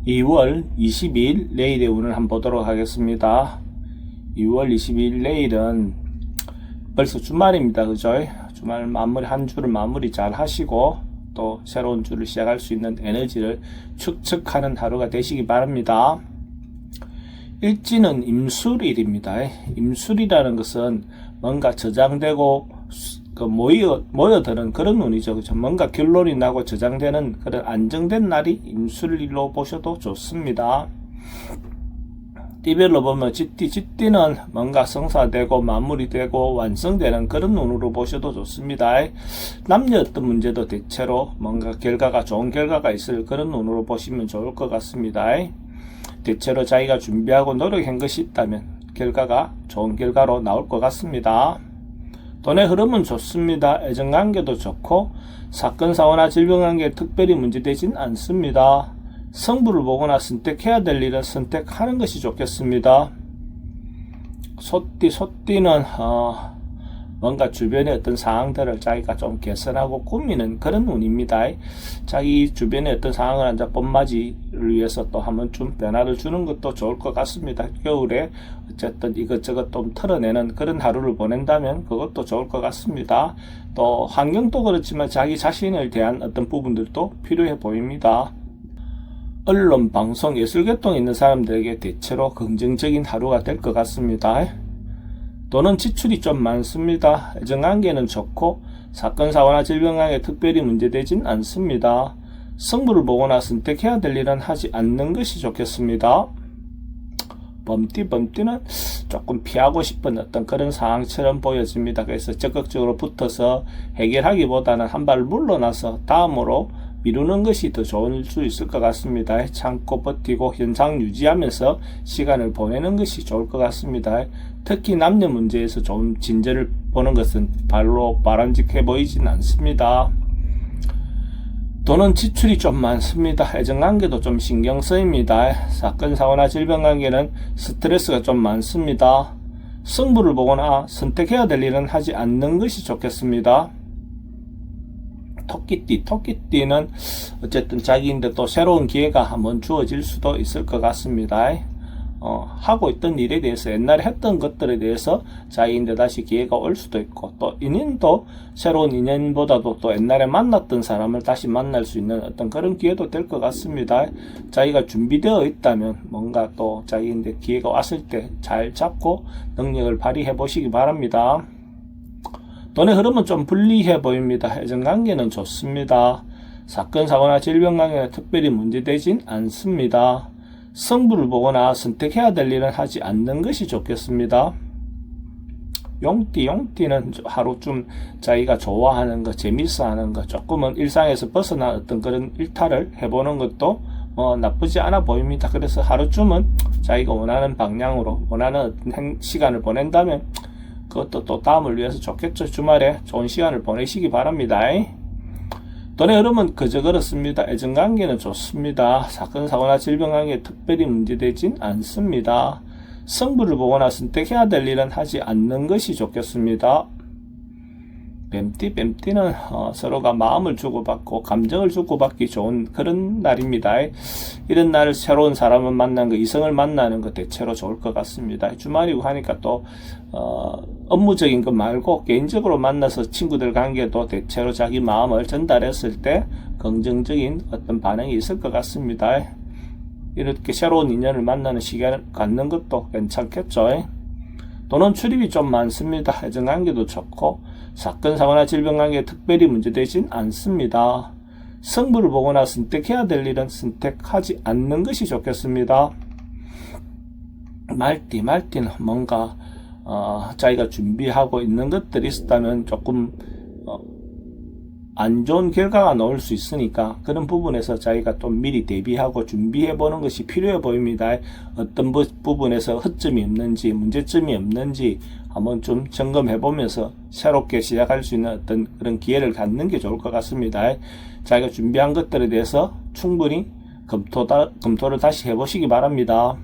2월 22일 내일의 운을 한번 보도록 하겠습니다. 2월 22일 내일은 벌써 주말입니다. 그죠? 주말 마무리, 한 주를 마무리 잘 하시고 또 새로운 주를 시작할 수 있는 에너지를 축적하는 하루가 되시기 바랍니다. 일지는 임술일입니다. 임술이라는 것은 뭔가 저장되고 모여드는 그런 운이죠. 그죠? 뭔가 결론이 나고 저장되는 그런 안정된 날이 임술일로 보셔도 좋습니다. 띠별로 보면 쥐띠는 뭔가 성사되고 마무리되고 완성되는 그런 운으로 보셔도 좋습니다. 남녀 어떤 문제도 대체로 뭔가 좋은 결과가 있을 그런 운으로 보시면 좋을 것 같습니다. 대체로 자기가 준비하고 노력한 것이 있다면 결과가 좋은 결과로 나올 것 같습니다. 돈의 흐름은 좋습니다. 애정관계도 좋고 사건, 사고나 질병관계에 특별히 문제되진 않습니다. 성부를 보거나 선택해야 될 일은 선택하는 것이 좋겠습니다. 소띠는 뭔가 주변의 어떤 상황들을 자기가 좀 개선하고 꾸미는 그런 운입니다. 자기 주변의 어떤 상황을 앉아 봄맞이를 위해서 또 한번 좀 변화를 주는 것도 좋을 것 같습니다. 겨울에 어쨌든 이것저것 좀 털어내는 그런 하루를 보낸다면 그것도 좋을 것 같습니다. 또 환경도 그렇지만 자기 자신을 대한 어떤 부분들도 필요해 보입니다. 언론, 방송, 예술계통에 있는 사람들에게 대체로 긍정적인 하루가 될 것 같습니다. 돈은 지출이 좀 많습니다. 애정관계는 좋고 사건, 사고나 질병관계에 특별히 문제되진 않습니다. 성부를 보거나 선택해야 될 일은 하지 않는 것이 좋겠습니다. 범띠는 조금 피하고 싶은 어떤 그런 상황처럼 보여집니다. 그래서 적극적으로 붙어서 해결하기보다는 한 발 물러나서 다음으로 미루는 것이 더 좋을 수 있을 것 같습니다. 참고 버티고 현상 유지하면서 시간을 보내는 것이 좋을 것 같습니다. 특히 남녀 문제에서 좀 진전을 보는 것은 별로 바람직해 보이진 않습니다. 돈은 지출이 좀 많습니다. 애정관계도 좀 신경 쓰입니다. 사건, 사고나 질병관계는 스트레스가 좀 많습니다. 성부를 보거나 선택해야 될 일은 하지 않는 것이 좋겠습니다. 토끼띠는 어쨌든 자기인데 또 새로운 기회가 한번 주어질 수도 있을 것 같습니다. 하고 있던 일에 대해서 옛날에 했던 것들에 대해서 자기인데 다시 기회가 올 수도 있고 또 인연도 새로운 인연보다도 또 옛날에 만났던 사람을 다시 만날 수 있는 어떤 그런 기회도 될 것 같습니다. 자기가 준비되어 있다면 뭔가 또 자기인데 기회가 왔을 때 잘 잡고 능력을 발휘해 보시기 바랍니다. 돈의 흐름은 좀 불리해 보입니다. 애정관계는 좋습니다. 사건, 사고나 질병관계는 특별히 문제되진 않습니다. 성부를 보거나 선택해야 될 일은 하지 않는 것이 좋겠습니다. 용띠는 하루 좀 자기가 좋아하는 거, 재밌어 하는 거, 조금은 일상에서 벗어난 어떤 그런 일탈을 해보는 것도 나쁘지 않아 보입니다. 그래서 하루쯤은 자기가 원하는 방향으로 원하는 어떤 시간을 보낸다면 그것도 또 다음을 위해서 좋겠죠. 주말에 좋은 시간을 보내시기 바랍니다. 돈의 흐름은 그저 그렇습니다. 애정관계는 좋습니다. 사건, 사고나 질병관계에 특별히 문제되진 않습니다. 성부를 보거나 선택해야 될 일은 하지 않는 것이 좋겠습니다. 뱀띠는 서로가 마음을 주고받고 감정을 주고받기 좋은 그런 날입니다. 이런 날 새로운 사람을 만나는 거, 이성을 만나는 거 대체로 좋을 것 같습니다. 주말이고 하니까 또 업무적인 것 말고 개인적으로 만나서 친구들 관계도 대체로 자기 마음을 전달했을 때 긍정적인 어떤 반응이 있을 것 같습니다. 이렇게 새로운 인연을 만나는 시간을 갖는 것도 괜찮겠죠. 돈은 출입이 좀 많습니다. 애정관계도 좋고 사건, 사고나 질병관계에 특별히 문제되진 않습니다. 성부를 보거나 선택해야 될 일은 선택하지 않는 것이 좋겠습니다. 말띠는 뭔가 자기가 준비하고 있는 것들이 있다면 조금 안 좋은 결과가 나올 수 있으니까 그런 부분에서 자기가 좀 미리 대비하고 준비해 보는 것이 필요해 보입니다. 어떤 부분에서 허점이 없는지 문제점이 없는지 한번 좀 점검해 보면서 새롭게 시작할 수 있는 어떤 그런 기회를 갖는 게 좋을 것 같습니다. 자기가 준비한 것들에 대해서 충분히 검토를 다시 해보시기 바랍니다.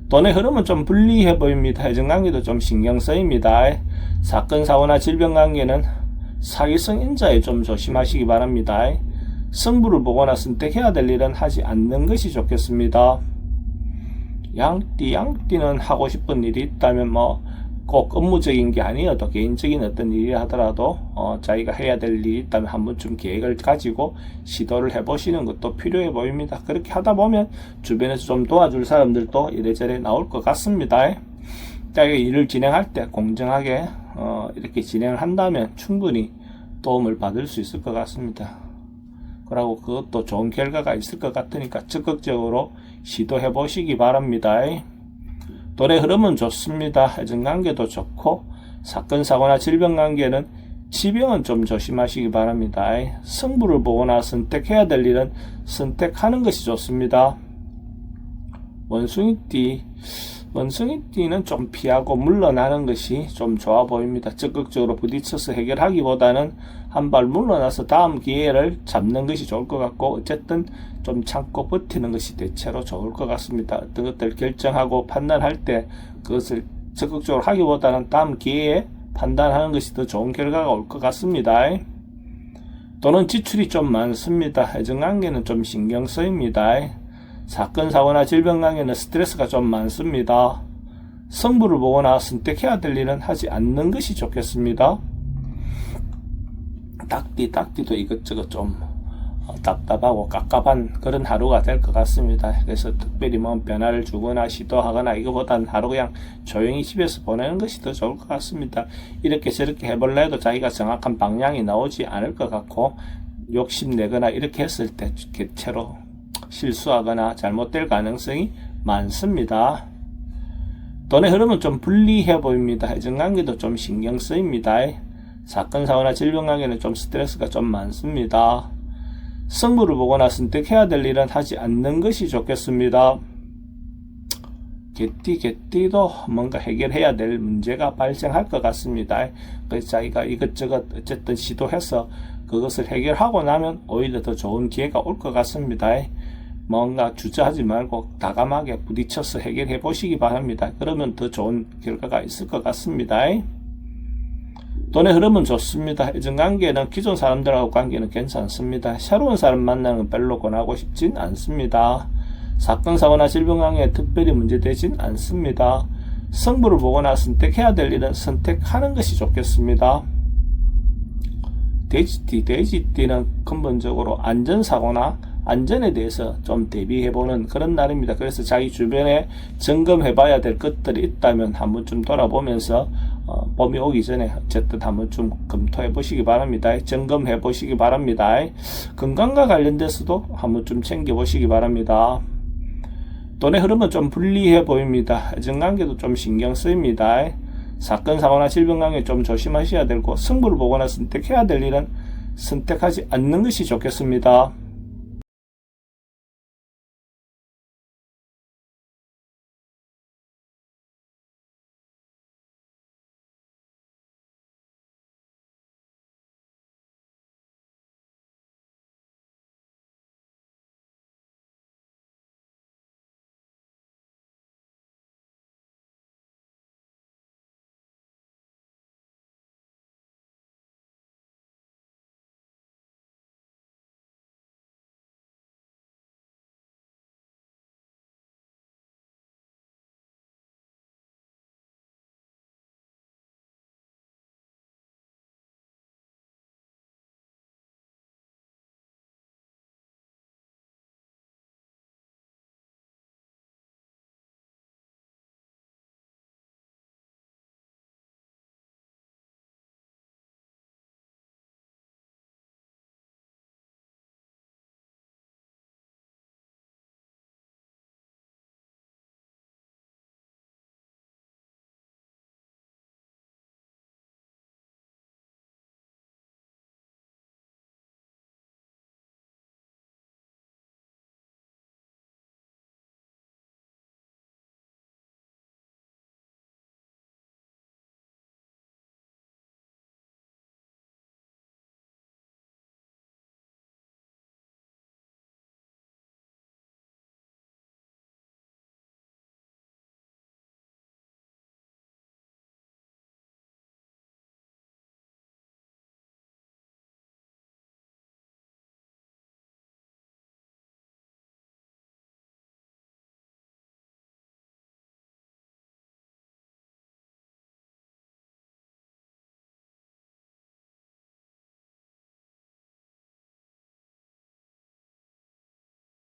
돈의 흐름은 좀 불리해 보입니다. 애정관계도 좀 신경 쓰입니다. 사건, 사고나 질병관계는 사기성 인자에 좀 조심하시기 바랍니다. 승부를 보거나 선택해야 될 일은 하지 않는 것이 좋겠습니다. 양띠는 하고 싶은 일이 있다면 꼭 업무적인 게 아니어도 개인적인 어떤 일이 하더라도 자기가 해야 될 일이 있다면 한 번쯤 계획을 가지고 시도를 해보시는 것도 필요해 보입니다. 그렇게 하다 보면 주변에서 좀 도와줄 사람들도 이래저래 나올 것 같습니다. 자기가 일을 진행할 때 공정하게 이렇게 진행을 한다면 충분히 도움을 받을 수 있을 것 같습니다. 그리고 그것도 좋은 결과가 있을 것 같으니까 적극적으로 시도해 보시기 바랍니다. 돈의 흐름은 좋습니다. 애정관계도 좋고 사건 사고나 질병 관계는 지병은 좀 조심하시기 바랍니다. 승부를 보거나 선택해야 될 일은 선택하는 것이 좋습니다. 원숭이띠는 좀 피하고 물러나는 것이 좀 좋아 보입니다. 적극적으로 부딪혀서 해결하기보다는 한 발 물러나서 다음 기회를 잡는 것이 좋을 것 같고, 어쨌든 좀 참고 버티는 것이 대체로 좋을 것 같습니다. 어떤 것들 결정하고 판단할 때 그것을 적극적으로 하기보다는 다음 기회에 판단하는 것이 더 좋은 결과가 올 것 같습니다. 또는 지출이 좀 많습니다. 애정관계는 좀 신경 쓰입니다. 사건 사고나 질병 관계는 스트레스가 좀 많습니다. 승부를 보거나 선택해야 될 일은 하지 않는 것이 좋겠습니다. 닭띠도 이것저것 좀 답답하고 깝깝한 그런 하루가 될 것 같습니다. 그래서 특별히 변화를 주거나 시도하거나 이거보다는 하루 그냥 조용히 집에서 보내는 것이 더 좋을 것 같습니다. 이렇게 저렇게 해볼라 해도 자기가 정확한 방향이 나오지 않을 것 같고, 욕심내거나 이렇게 했을 때 개체로 실수하거나 잘못될 가능성이 많습니다. 돈의 흐름은 좀 불리해 보입니다. 애정관계도 좀 신경 쓰입니다. 사건 사고나 질병 관계는 좀 스트레스가 좀 많습니다. 승부를 보거나 선택해야 될 일은 하지 않는 것이 좋겠습니다. 개띠도 뭔가 해결해야 될 문제가 발생할 것 같습니다. 그래서 자기가 이것저것 어쨌든 시도해서 그것을 해결하고 나면 오히려 더 좋은 기회가 올 것 같습니다. 뭔가 주저하지 말고 다감하게 부딪혀서 해결해 보시기 바랍니다. 그러면 더 좋은 결과가 있을 것 같습니다. 돈의 흐름은 좋습니다. 애정관계는 기존 사람들하고 관계는 괜찮습니다. 새로운 사람 만나는 건 별로 권하고 싶진 않습니다. 사건 사고나 질병 관계에 특별히 문제되진 않습니다. 승부를 보거나 선택해야 될 일은 선택하는 것이 좋겠습니다. 돼지띠는 근본적으로 안전사고나 안전에 대해서 좀 대비해보는 그런 날입니다. 그래서 자기 주변에 점검해봐야 될 것들이 있다면 한 번쯤 돌아보면서 봄이 오기 전에 어쨌든 한 번쯤 검토해보시기 바랍니다. 점검해보시기 바랍니다. 건강과 관련돼서도 한 번쯤 챙겨보시기 바랍니다. 돈의 흐름은 좀 불리해 보입니다. 애정관계도 좀 신경 쓰입니다. 사건 사고나 질병 관계 좀 조심하셔야 되고, 승부를 보거나 선택해야 될 일은 선택하지 않는 것이 좋겠습니다.